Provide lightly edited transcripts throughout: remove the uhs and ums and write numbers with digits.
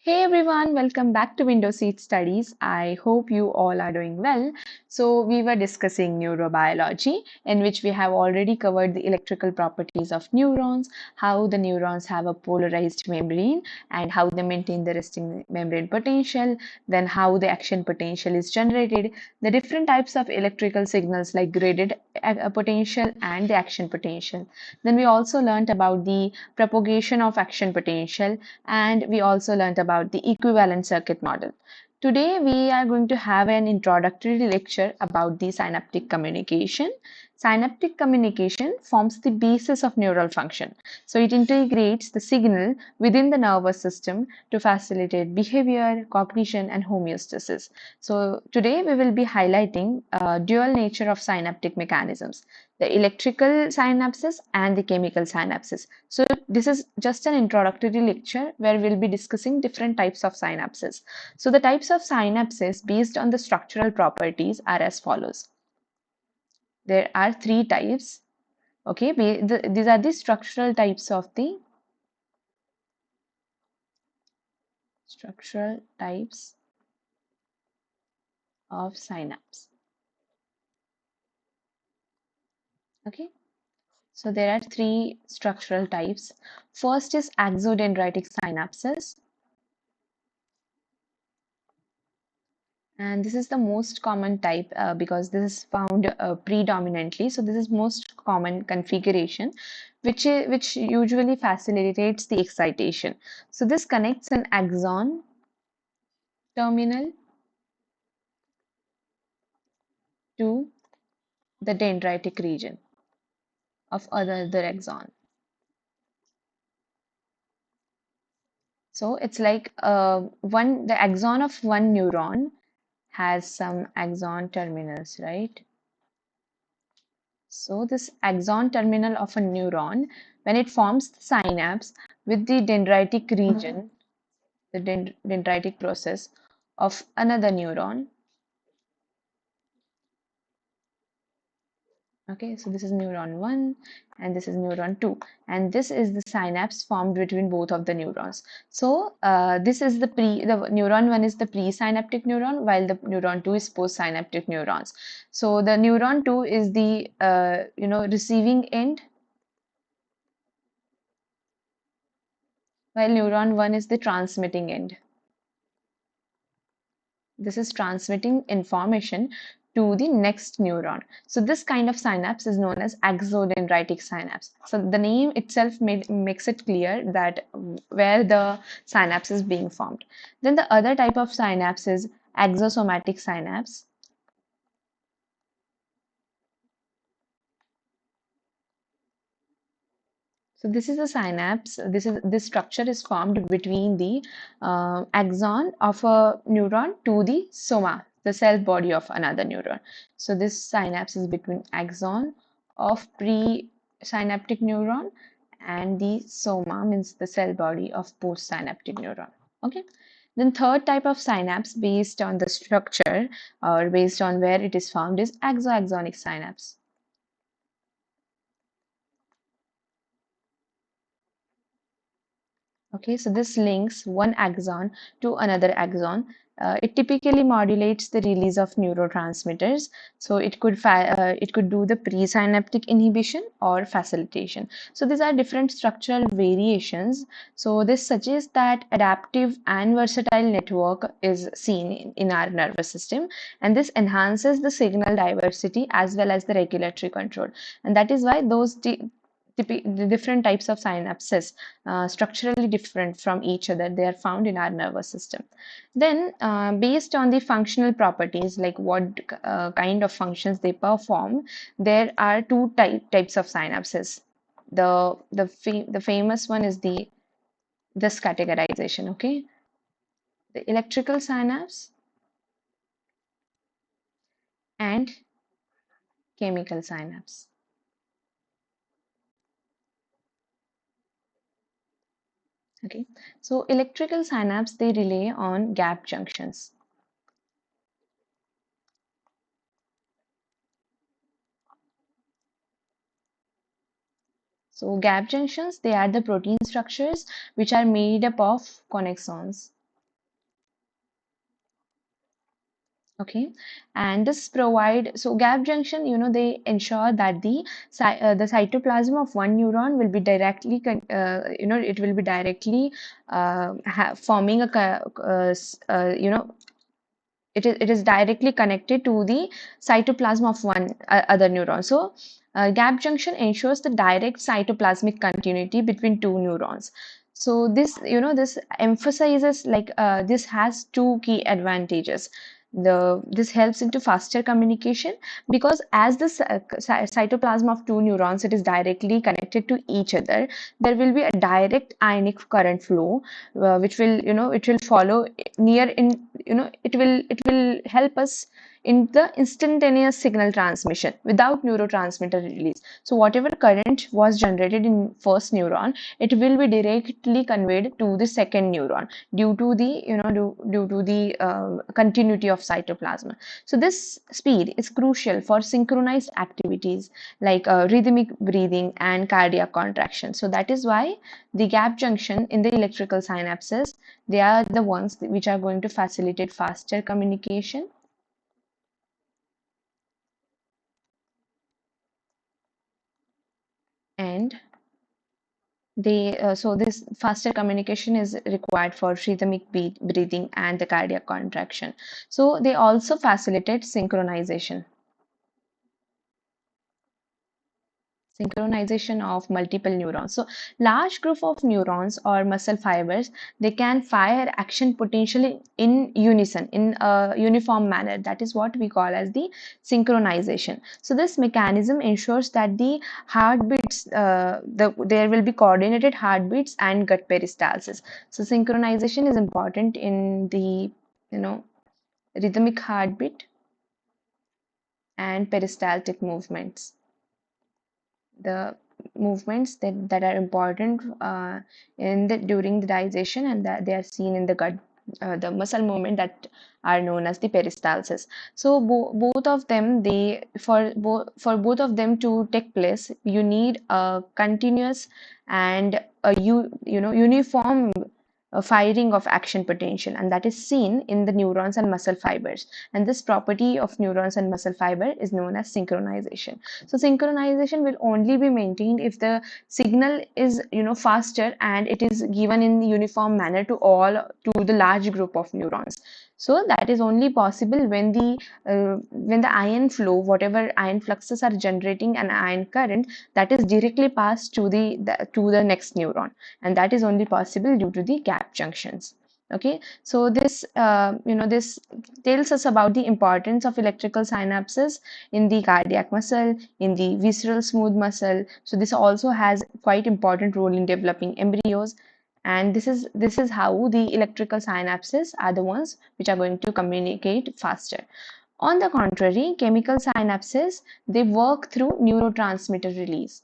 Hey everyone, welcome back to Window Seat Studies. I hope you all are doing well. So, we were discussing neurobiology, in which we have already covered the electrical properties of neurons, how the neurons have a polarized membrane, and how they maintain the resting membrane potential, then how the action potential is generated, the different types of electrical signals like graded potential and the action potential. Then we also learned about the propagation of action potential and we also learned about the equivalent circuit model. Today, we are going to have an introductory lecture about the synaptic communication. Synaptic communication forms the basis of neural function. So, it integrates the signal within the nervous system to facilitate behavior, cognition, and homeostasis. So, today we will be highlighting dual nature of synaptic mechanisms, the electrical synapses and the chemical synapses. So this is just an introductory lecture where we'll be discussing different types of synapses. So the types of synapses based on the structural properties are as follows. There are three types. Okay, these are the structural types of the synapse. Okay, so there are three structural types. First is axodendritic synapses. And this is the most common type because this is found predominantly. So this is most common configuration, which usually facilitates the excitation. So this connects an axon terminal to the dendritic region of other axon. So it's like the axon of one neuron has some axon terminals, right? So this axon terminal of a neuron, when it forms the synapse with the dendritic region, the dendritic process of another neuron. Okay, so this is neuron 1 and this is neuron 2, and this is the synapse formed between both of the neurons. So this is the neuron 1 is the presynaptic neuron while the neuron 2 is postsynaptic neurons. So the neuron 2 is the receiving end while neuron 1 is the transmitting end. This is transmitting information to the next neuron. So this kind of synapse is known as axodendritic synapse. So the name itself makes it clear that where the synapse is being formed. Then the other type of synapse is axosomatic synapse. So this is a synapse. This structure is formed between the axon of a neuron to the soma, the cell body of another neuron. So this synapse is between axon of presynaptic neuron and the soma means the cell body of postsynaptic neuron. Okay. Then third type of synapse based on the structure or based on where it is found is axonic synapse. Okay, so this links one axon to another axon. It typically modulates the release of neurotransmitters. So it could do the presynaptic inhibition or facilitation. So these are different structural variations. So this suggests that adaptive and versatile network is seen in our nervous system, and this enhances the signal diversity as well as the regulatory control. And that is why the different types of synapses structurally different from each other, they are found in our nervous system. Then based on the functional properties like what kind of functions they perform, there are two types of synapses. The famous one is this categorization. Okay, the electrical synapse and chemical synapse. Okay, so electrical synapse, they rely on gap junctions. So gap junctions, they are the protein structures which are made up of connexons. Okay, and this provide, so gap junction, they ensure that the cytoplasm of one neuron will be directly it will be directly forming a it is directly connected to the cytoplasm of one other neuron. So gap junction ensures the direct cytoplasmic continuity between two neurons. So this emphasizes, like, this has two key advantages. This helps into faster communication, because as the cytoplasm of two neurons, it is directly connected to each other, there will be a direct ionic current flow, which will it will follow near in it will help us in the instantaneous signal transmission without neurotransmitter release. So whatever current was generated in first neuron, it will be directly conveyed to the second neuron due to the due to the continuity of cytoplasm. So this speed is crucial for synchronized activities like rhythmic breathing and cardiac contraction. So that is why the gap junction in the electrical synapses, they are the ones which are going to facilitate faster communication. And so this faster communication is required for rhythmic breathing and the cardiac contraction. So they also facilitate synchronization of multiple neurons. So large group of neurons or muscle fibers, they can fire action potentially in unison, in a uniform manner. That is what we call as the synchronization. So this mechanism ensures that the heartbeats, there will be coordinated heartbeats and gut peristalsis. So synchronization is important in the rhythmic heartbeat and peristaltic movements, the movements that are important during the digestion, and that they are seen in the gut, the muscle movement that are known as the peristalsis. So both of them, they for both of them to take place, you need a continuous and a uniform firing of action potential, and that is seen in the neurons and muscle fibers. And this property of neurons and muscle fiber is known as synchronization. So synchronization will only be maintained if the signal is faster and it is given in uniform manner to the large group of neurons. So that is only possible when the ion flow, whatever ion fluxes are generating an ion current, that is directly passed to the next neuron, and that is only possible due to the gap junctions. Okay, so this tells us about the importance of electrical synapses in the cardiac muscle, in the visceral smooth muscle. So this also has quite important role in developing embryos, and this is how the electrical synapses are the ones which are going to communicate faster. On the contrary, chemical synapses, they work through neurotransmitter release.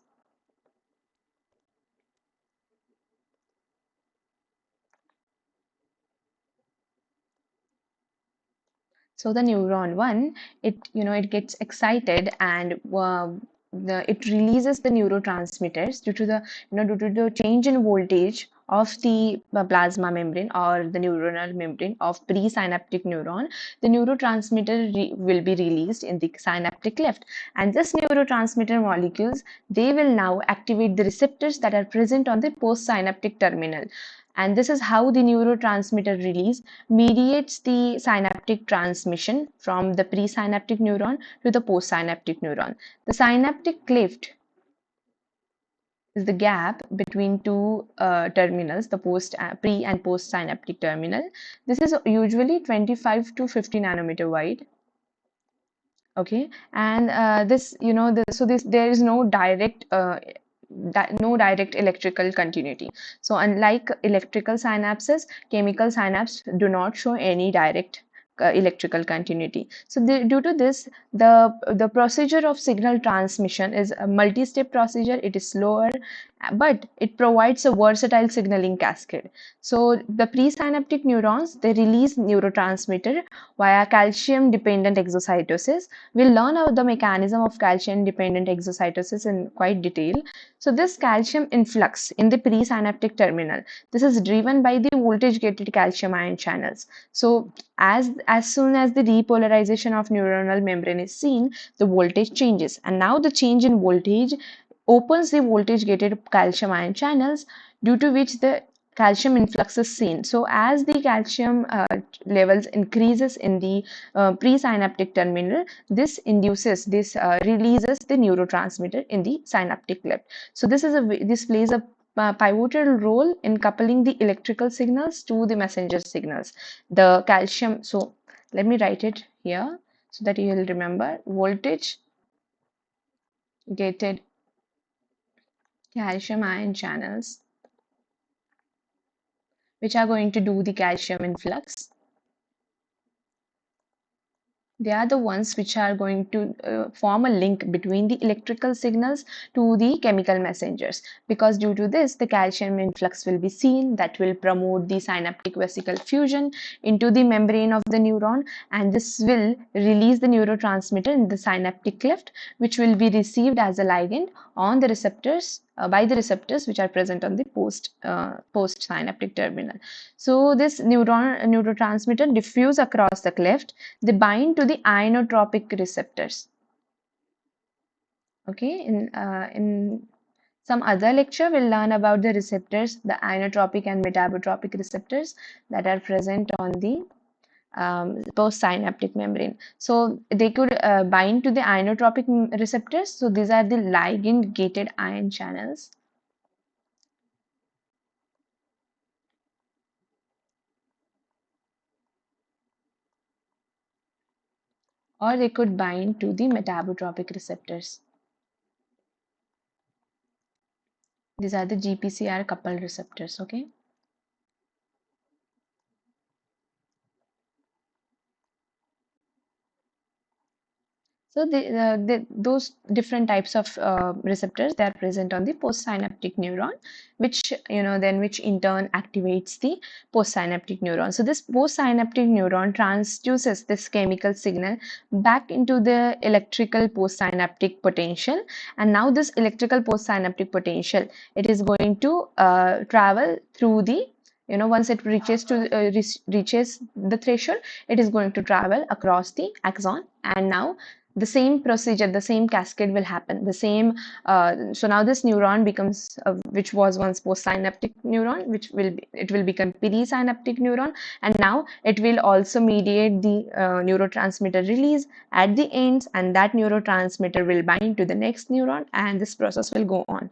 So the neuron one, it gets excited, and it releases the neurotransmitters due to the change in voltage of the plasma membrane or the neuronal membrane of presynaptic neuron. The neurotransmitter will be released in the synaptic cleft, and this neurotransmitter molecules, they will now activate the receptors that are present on the postsynaptic terminal. And this is how the neurotransmitter release mediates the synaptic transmission from the presynaptic neuron to the postsynaptic neuron. The synaptic cleft is the gap between two terminals, the pre and post synaptic terminal. This is usually 25 to 50 nanometer wide. Okay, and so there is no direct electrical continuity. So unlike electrical synapses, chemical synapses do not show any direct electrical continuity. So due to this, the procedure of signal transmission is a multi-step procedure. It is slower, but it provides a versatile signaling cascade. So the presynaptic neurons, they release neurotransmitter via calcium dependent exocytosis. We'll learn about the mechanism of calcium dependent exocytosis in quite detail. So this calcium influx in the presynaptic terminal, this is driven by the voltage gated calcium ion channels. So as soon as the repolarization of neuronal membrane is seen, the voltage changes, and now the change in voltage opens the voltage gated calcium ion channels, due to which the calcium influx is seen. So as the calcium levels increases in the presynaptic terminal, this releases the neurotransmitter in the synaptic cleft. So this plays a pivotal role in coupling the electrical signals to the messenger signals. The calcium, so let me write it here so that you will remember: voltage gated calcium ion channels, which are going to do the calcium influx. They are the ones which are going to form a link between the electrical signals to the chemical messengers, because due to this the calcium influx will be seen, that will promote the synaptic vesicle fusion into the membrane of the neuron, and this will release the neurotransmitter in the synaptic cleft, which will be received as a ligand on the receptors by the receptors which are present on the post synaptic terminal. So this neurotransmitter diffuse across the cleft, they bind to the ionotropic receptors. Okay, in some other lecture we'll learn about the receptors, the ionotropic and metabotropic receptors that are present on the postsynaptic membrane. So they could bind to the ionotropic receptors. So these are the ligand gated ion channels, or they could bind to the metabotropic receptors. These are the GPCR coupled receptors. Okay. So those different types of receptors, they are present on the postsynaptic neuron, which which in turn activates the postsynaptic neuron. So this postsynaptic neuron transduces this chemical signal back into the electrical postsynaptic potential, and now this electrical postsynaptic potential, it is going to travel through the, once it reaches the threshold, it is going to travel across the axon, and now the same procedure, the same cascade will happen. The same, so now this neuron becomes, which was once postsynaptic neuron, it will become perisynaptic neuron, and now it will also mediate the neurotransmitter release at the ends, and that neurotransmitter will bind to the next neuron, and this process will go on.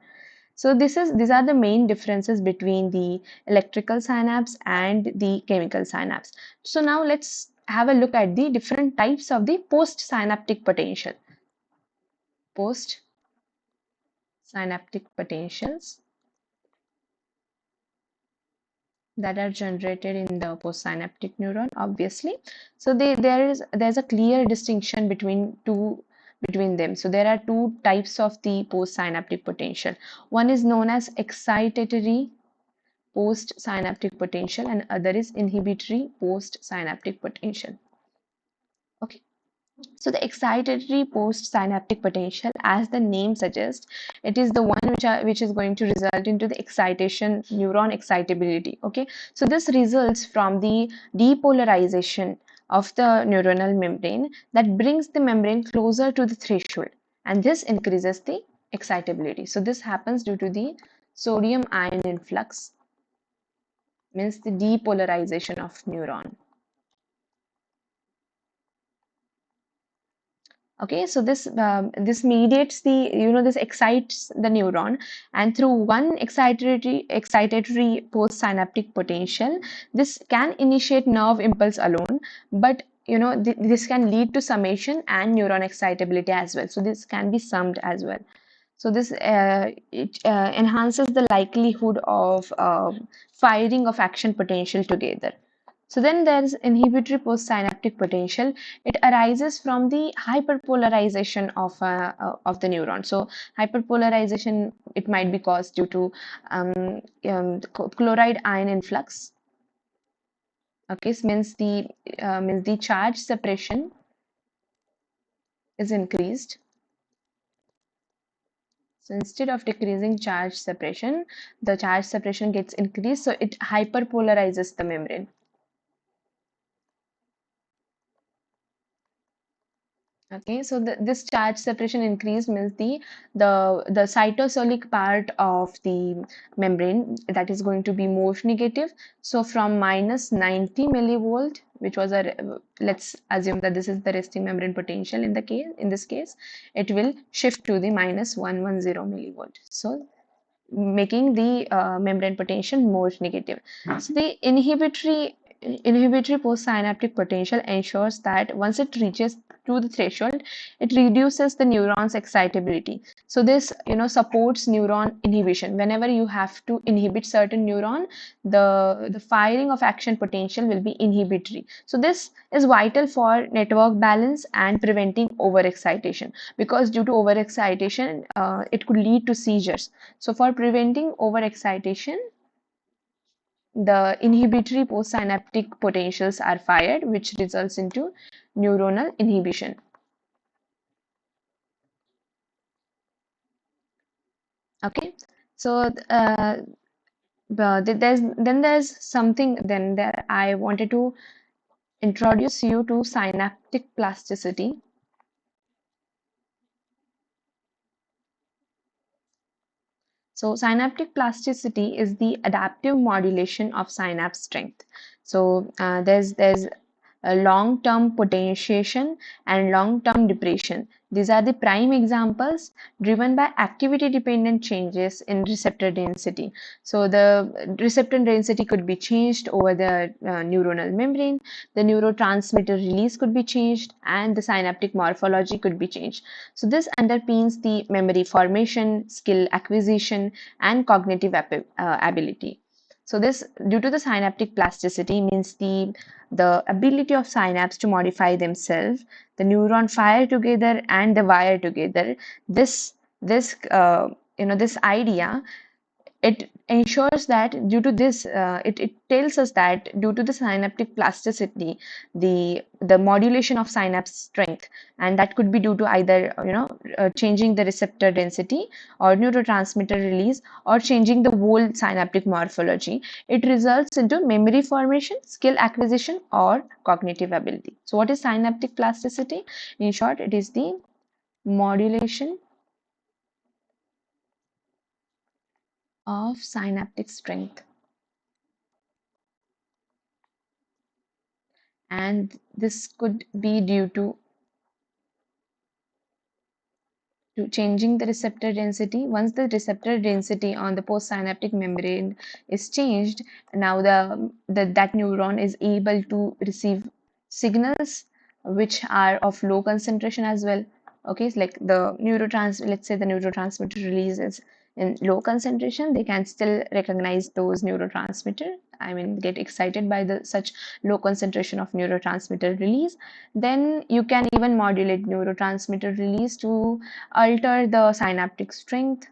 So these are the main differences between the electrical synapse and the chemical synapse. So now let's have a look at the different types of the postsynaptic potential. Postsynaptic potentials that are generated in the postsynaptic neuron, obviously. So there's a clear distinction between them. So there are two types of the postsynaptic potential. One is known as excitatory postsynaptic potential, and other is inhibitory postsynaptic potential. Okay. So the excitatory postsynaptic potential, as the name suggests, it is the one which is going to result into the excitation, neuron excitability. Okay, so this results from the depolarization of the neuronal membrane that brings the membrane closer to the threshold, and this increases the excitability. So this happens due to the sodium ion influx, means the depolarization of neuron. Okay, so this mediates the, this excites the neuron, and through one excitatory postsynaptic potential, this can initiate nerve impulse alone, but this can lead to summation and neuron excitability as well. So this can be summed as well. So this it enhances the likelihood of firing of action potential together. So then there's inhibitory postsynaptic potential. It arises from the hyperpolarization of the neuron. So hyperpolarization, it might be caused due to chloride ion influx. Okay, so means the charge separation is increased. So instead of decreasing charge separation, the charge separation gets increased, so it hyperpolarizes the membrane. Okay, so this charge separation increase means the cytosolic part of the membrane, that is going to be more negative. So from minus 90 millivolt, which was let's assume that this is the resting membrane potential in this case, it will shift to the minus 110 millivolt. So making the membrane potential more negative. So the inhibitory postsynaptic potential ensures that once it reaches to the threshold, it reduces the neuron's excitability. So this, supports neuron inhibition. Whenever you have to inhibit certain neuron, the firing of action potential will be inhibitory. So this is vital for network balance and preventing overexcitation, because due to overexcitation, it could lead to seizures. So for preventing overexcitation, the inhibitory postsynaptic potentials are fired, which results into neuronal inhibition. Okay, so there's something then there I wanted to introduce you to synaptic plasticity. So synaptic plasticity is the adaptive modulation of synapse strength. So there's a long-term potentiation and long-term depression. These are the prime examples driven by activity-dependent changes in receptor density. So the receptor density could be changed over the neuronal membrane, the neurotransmitter release could be changed, and the synaptic morphology could be changed. So this underpins the memory formation, skill acquisition, and cognitive ability. So this, due to the synaptic plasticity, means the ability of synapse to modify themselves, the neuron fire together and the wire together. This idea, it ensures that due to this, it tells us that due to the synaptic plasticity, the modulation of synapse strength, and that could be due to either changing the receptor density or neurotransmitter release, or changing the whole synaptic morphology, it results into memory formation, skill acquisition, or cognitive ability. So what is synaptic plasticity? In short, it is the modulation of synaptic strength, and this could be due to changing the receptor density. Once the receptor density on the postsynaptic membrane is changed, now that neuron is able to receive signals which are of low concentration as well. Okay, it's like let's say the neurotransmitter releases in low concentration, they can still recognize those neurotransmitter. I mean, get excited by the such low concentration of neurotransmitter release. Then you can even modulate neurotransmitter release to alter the synaptic strength,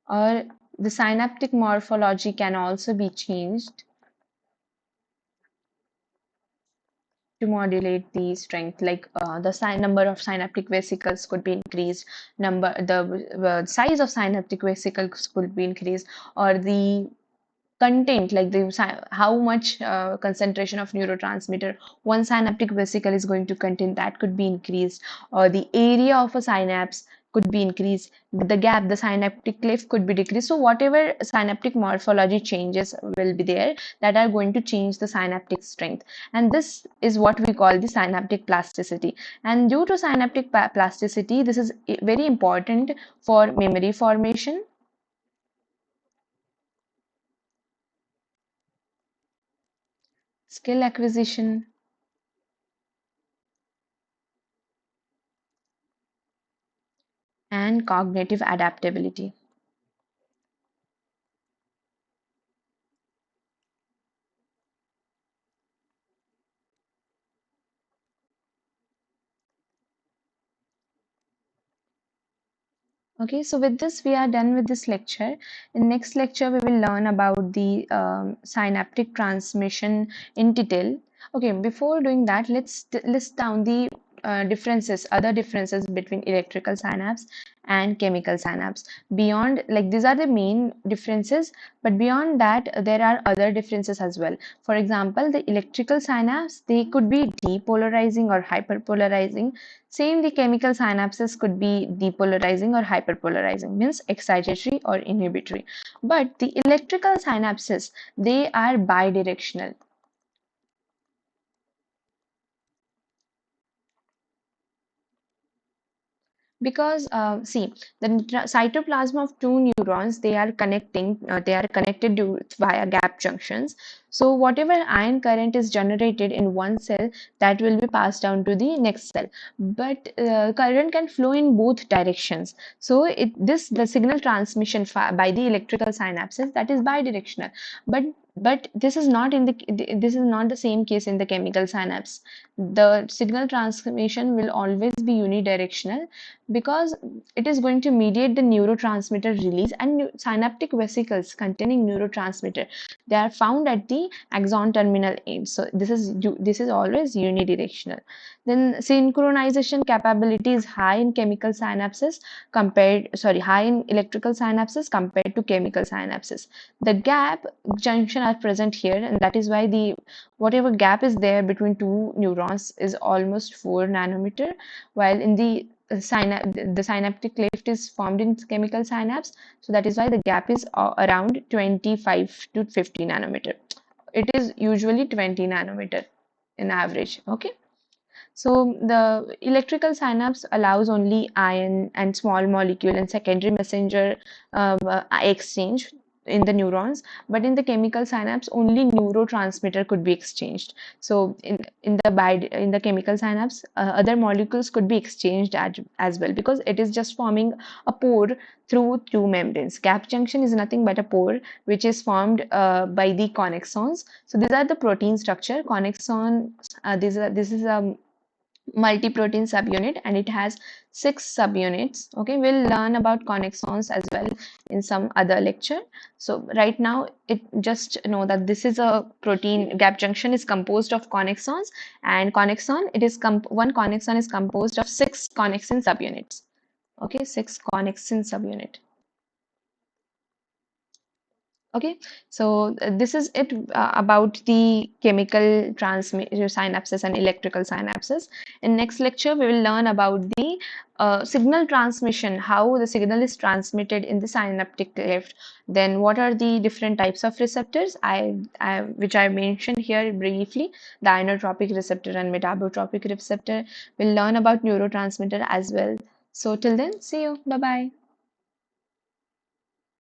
or the synaptic morphology can also be changed to modulate the strength. Like the number of synaptic vesicles could be increased, the size of synaptic vesicles could be increased, or the content, like how much concentration of neurotransmitter one synaptic vesicle is going to contain, that could be increased, or the area of a synapse could be increased, the gap, the synaptic cliff could be decreased. So whatever synaptic morphology changes will be there, that are going to change the synaptic strength, and this is what we call the synaptic plasticity. And due to synaptic plasticity, this is very important for memory formation, skill acquisition, and cognitive adaptability. Okay, so with this, we are done with this lecture. In next lecture, we will learn about the synaptic transmission in detail. Okay, before doing that, let's list down the other differences between electrical synapse and chemical synapse. Beyond, like these are the main differences, but beyond that, there are other differences as well. For example, the electrical synapse, they could be depolarizing or hyperpolarizing. Same, the chemical synapses could be depolarizing or hyperpolarizing, means excitatory or inhibitory. But the electrical synapses, they are bidirectional. Because see, the cytoplasm of two neurons, they are connected via gap junctions. So whatever ion current is generated in one cell, that will be passed down to the next cell, but current can flow in both directions. So the signal transmission by the electrical synapses, that is bidirectional. But this is not the same case in the chemical synapse. The signal transmission will always be unidirectional, because it is going to mediate the neurotransmitter release, and synaptic vesicles containing neurotransmitter, they are found at the axon terminal ends. So this is always unidirectional. Then synchronization capability is high in chemical synapses high in electrical synapses compared to chemical synapses. The gap junction are present here, and that is why the whatever gap is there between two neurons is almost 4 nanometer, while in the synaptic cleft is formed in chemical synapse, so that is why the gap is around 25 to 50 nanometer. It is usually 20 nanometer in average. Okay, so the electrical synapse allows only ion and small molecule and secondary messenger exchange in the neurons, but in the chemical synapse only neurotransmitter could be exchanged. So in the chemical synapse, other molecules could be exchanged as well, because it is just forming a pore through two membranes. Gap junction is nothing but a pore which is formed by the connexons. So these are the protein structure. Connexon, this is a multi-protein subunit, and it has 6 subunits. Okay, we'll learn about connexons as well in some other lecture. So right now, it just know that this is a protein. Gap junction is composed of connexons, and connexon, one connexon is composed of 6 connexin subunits. Okay, 6 connexin subunit. Okay, so this is it about the chemical synapses and electrical synapses. In next lecture, we will learn about the signal transmission, how the signal is transmitted in the synaptic cleft. Then what are the different types of receptors, which I mentioned here briefly, the inotropic receptor and metabotropic receptor. We'll learn about neurotransmitter as well. So till then, see you. Bye bye.